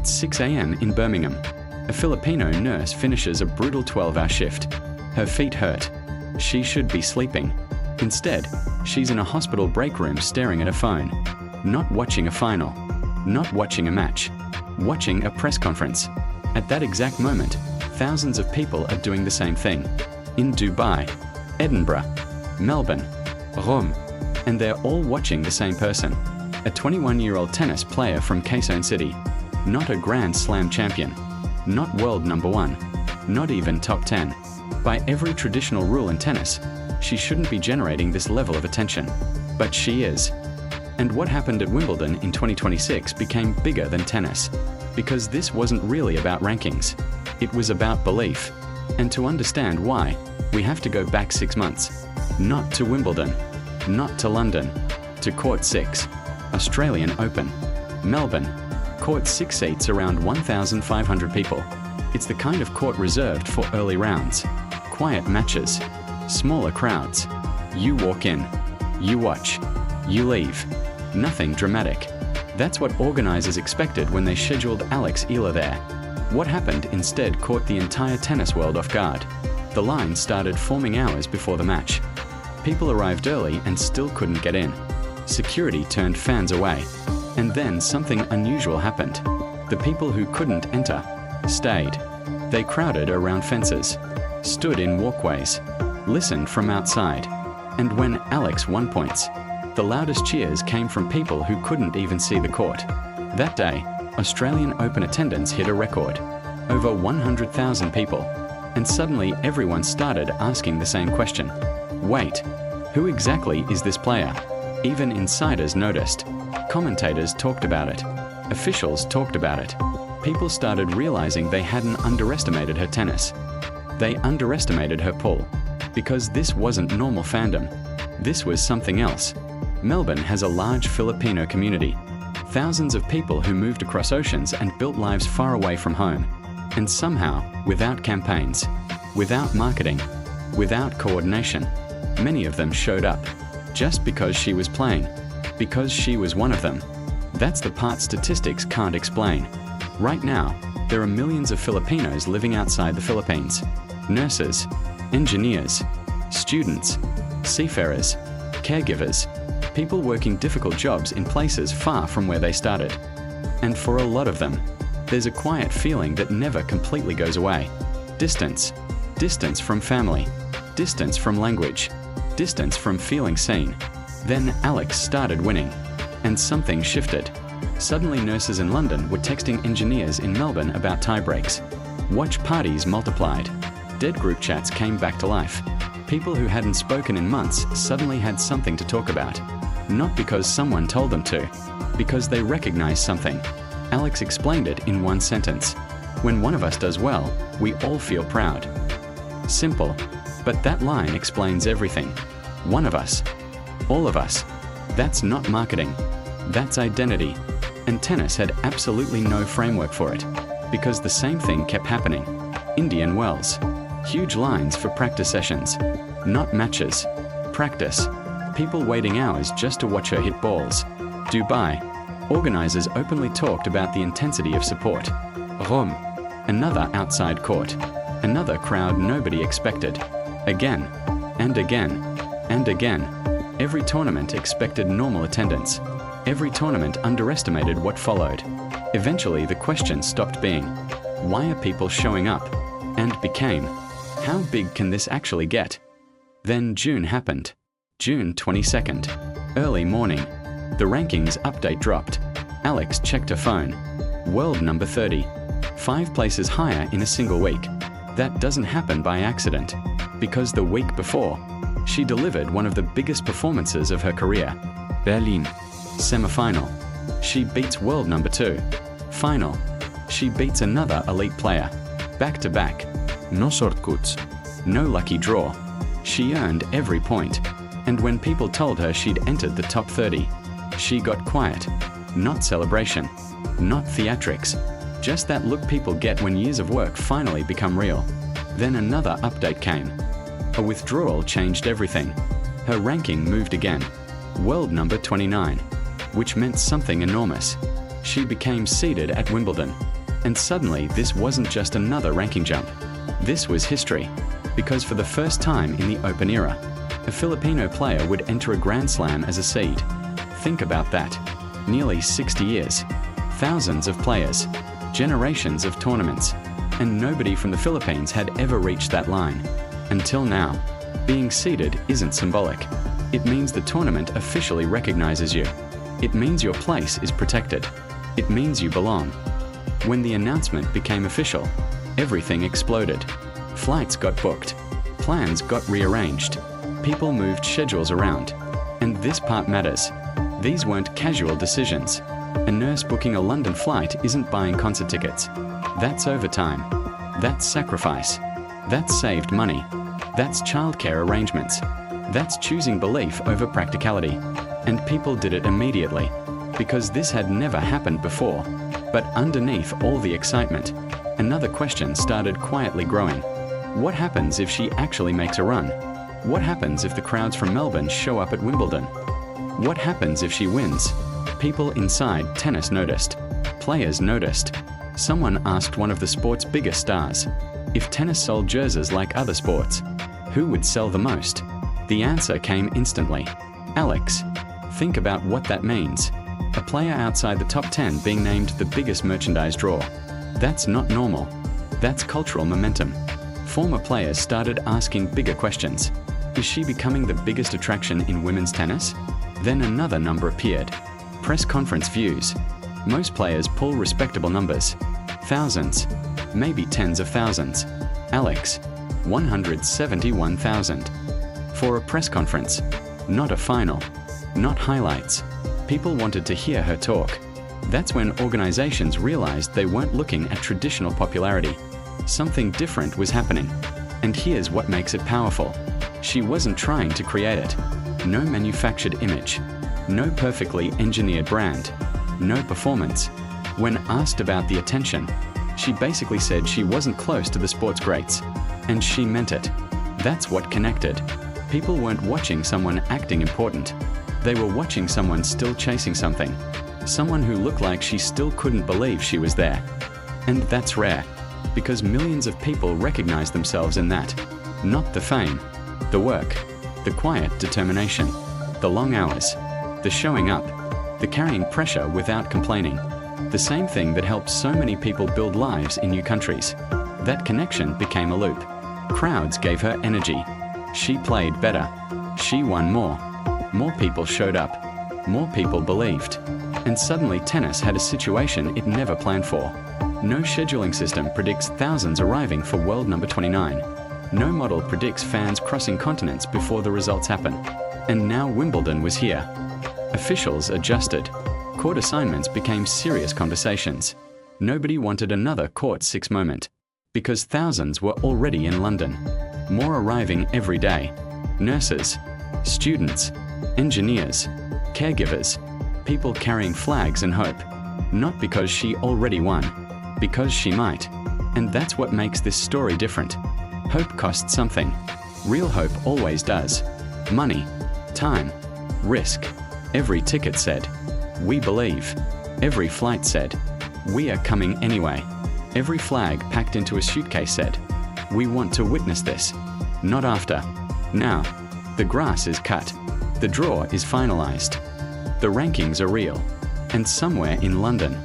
It's 6 a.m. in Birmingham. A Filipino nurse finishes a brutal 12-hour shift. Her feet hurt. She should be sleeping. Instead, she's in a hospital break room staring at a phone. Not watching a final. Not watching a match. Watching a press conference. At that exact moment, thousands of people are doing the same thing. In Dubai, Edinburgh, Melbourne, Rome, and they're all watching the same person. A 21-year-old tennis player from Quezon City. Not a Grand Slam champion. Not world number 1. Not even top 10. By every traditional rule in tennis, she shouldn't be generating this level of attention. But she is. And what happened at Wimbledon in 2026 became bigger than tennis. Because this wasn't really about rankings. It was about belief. And to understand why, we have to go back 6 months. Not to Wimbledon. Not to London. To Court 6. Australian Open. Melbourne. Court 6 seats around 1,500 people. It's the kind of court reserved for early rounds. Quiet matches. Smaller crowds. You walk in. You watch. You leave. Nothing dramatic. That's what organizers expected when they scheduled Alex Eala there. What happened instead caught the entire tennis world off guard. The line started forming hours before the match. People arrived early and still couldn't get in. Security turned fans away. And then something unusual happened. The people who couldn't enter stayed. They crowded around fences, stood in walkways, listened from outside. And when Alex won points, the loudest cheers came from people who couldn't even see the court. That day, Australian Open attendance hit a record. Over 100,000 people. And suddenly everyone started asking the same question. Wait, who exactly is this player? Even insiders noticed. Commentators talked about it. Officials talked about it. People started realizing they hadn't underestimated her tennis. They underestimated her pull. Because this wasn't normal fandom. This was something else. Melbourne has a large Filipino community. Thousands of people who moved across oceans and built lives far away from home. And somehow, without campaigns, without marketing, without coordination, many of them showed up. Just because she was playing. Because she was one of them. That's the part statistics can't explain. Right now, there are millions of Filipinos living outside the Philippines. Nurses, engineers, students, seafarers, caregivers, people working difficult jobs in places far from where they started. And for a lot of them, there's a quiet feeling that never completely goes away. Distance. Distance from family. Distance from language. Distance from feeling seen. Then Alex started winning. And something shifted. Suddenly nurses in London were texting engineers in Melbourne about tie breaks. Watch parties multiplied. Dead group chats came back to life. People who hadn't spoken in months suddenly had something to talk about. Not because someone told them to. Because they recognized something. Alex explained it in one sentence. When one of us does well, we all feel proud. Simple. But that line explains everything. One of us. All of us. That's not marketing. That's identity. And tennis had absolutely no framework for it. Because the same thing kept happening. Indian Wells. Huge lines for practice sessions. Not matches. Practice. People waiting hours just to watch her hit balls. Dubai. Organizers openly talked about the intensity of support. Rome. Another outside court. Another crowd nobody expected. Again. And again. And again. Every tournament expected normal attendance. Every tournament underestimated what followed. Eventually the question stopped being, why are people showing up? And became, how big can this actually get? Then June happened. June 22nd. Early morning. The rankings update dropped. Alex checked her phone. World number 30. 5 places higher in a single week. That doesn't happen by accident. Because the week before, she delivered one of the biggest performances of her career. Berlin. Semi-final. She beats world number 2. Final. She beats another elite player. Back-to-back. No shortcuts. No lucky draw. She earned every point. And when people told her she'd entered the top 30, she got quiet. Not celebration. Not theatrics. Just that look people get when years of work finally become real. Then another update came. A withdrawal changed everything. Her ranking moved again. World number 29. Which meant something enormous. She became seeded at Wimbledon. And suddenly, this wasn't just another ranking jump. This was history, because for the first time in the Open era, a Filipino player would enter a Grand Slam as a seed. Think about that. Nearly 60 years, thousands of players, generations of tournaments, and nobody from the Philippines had ever reached that line. Until now, being seeded isn't symbolic. It means the tournament officially recognizes you. It means your place is protected. It means you belong. When the announcement became official, everything exploded. Flights got booked. Plans got rearranged. People moved schedules around. And this part matters. These weren't casual decisions. A nurse booking a London flight isn't buying concert tickets. That's overtime. That's sacrifice. That's saved money. That's childcare arrangements. That's choosing belief over practicality. And people did it immediately, because this had never happened before. But underneath all the excitement, another question started quietly growing. What happens if she actually makes a run? What happens if the crowds from Melbourne show up at Wimbledon? What happens if she wins? People inside tennis noticed. Players noticed. Someone asked one of the sport's biggest stars, if tennis sold jerseys like other sports, who would sell the most? The answer came instantly. Alex. Think about what that means. A player outside the top 10 being named the biggest merchandise draw. That's not normal. That's cultural momentum. Former players started asking bigger questions. Is she becoming the biggest attraction in women's tennis? Then another number appeared. Press conference views. Most players pull respectable numbers. Thousands. Maybe tens of thousands. Alex. 171,000. For a press conference. Not a final. Not highlights. People wanted to hear her talk. That's when organizations realized they weren't looking at traditional popularity. Something different was happening. And here's what makes it powerful. She wasn't trying to create it. No manufactured image. No perfectly engineered brand. No performance. When asked about the attention, she basically said she wasn't close to the sports greats. And she meant it. That's what connected. People weren't watching someone acting important. They were watching someone still chasing something. Someone who looked like she still couldn't believe she was there. And that's rare, because millions of people recognize themselves in that. Not the fame, the work, the quiet determination, the long hours, the showing up, the carrying pressure without complaining. The same thing that helps so many people build lives in new countries. That connection became a loop. Crowds gave her energy. She played better. She won more. More people showed up. More people believed. And suddenly tennis had a situation it never planned for. No scheduling system predicts thousands arriving for world number 29. No model predicts fans crossing continents before the results happen. And now Wimbledon was here. Officials adjusted. Court assignments became serious conversations. Nobody wanted another Court 6 moment. Because thousands were already in London. More arriving every day. Nurses, students, engineers, caregivers, people carrying flags and hope. Not because she already won, because she might. And that's what makes this story different. Hope costs something. Real hope always does. Money, time, risk. Every ticket said, "We believe." Every flight said, "We are coming anyway." Every flag packed into a suitcase said, "We want to witness this." Not after. Now. The grass is cut. The draw is finalized. The rankings are real. And somewhere in London,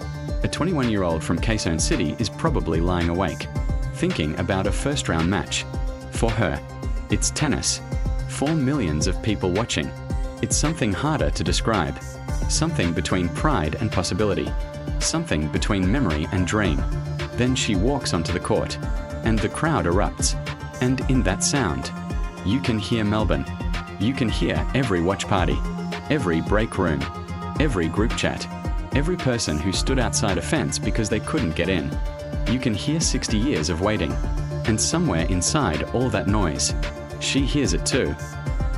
a 21-year-old from Quezon City is probably lying awake, thinking about a first-round match. For her, it's tennis. For millions of people watching, it's something harder to describe. Something between pride and possibility. Something between memory and dream. Then she walks onto the court, and the crowd erupts. And in that sound, you can hear Melbourne. You can hear every watch party, every break room, every group chat, every person who stood outside a fence because they couldn't get in. You can hear 60 years of waiting. And somewhere inside all that noise, she hears it too.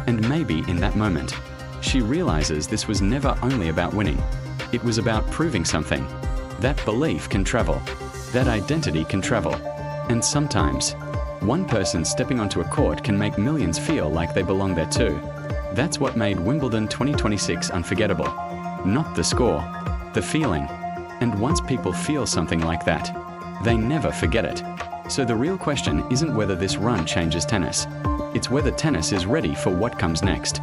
And maybe in that moment, she realizes this was never only about winning. It was about proving something. That belief can travel. That identity can travel. And sometimes, one person stepping onto a court can make millions feel like they belong there too. That's what made Wimbledon 2026 unforgettable. Not the score, the feeling, And once people feel something like that, they never forget it. So the real question isn't whether this run changes tennis. It's whether tennis is ready for what comes next.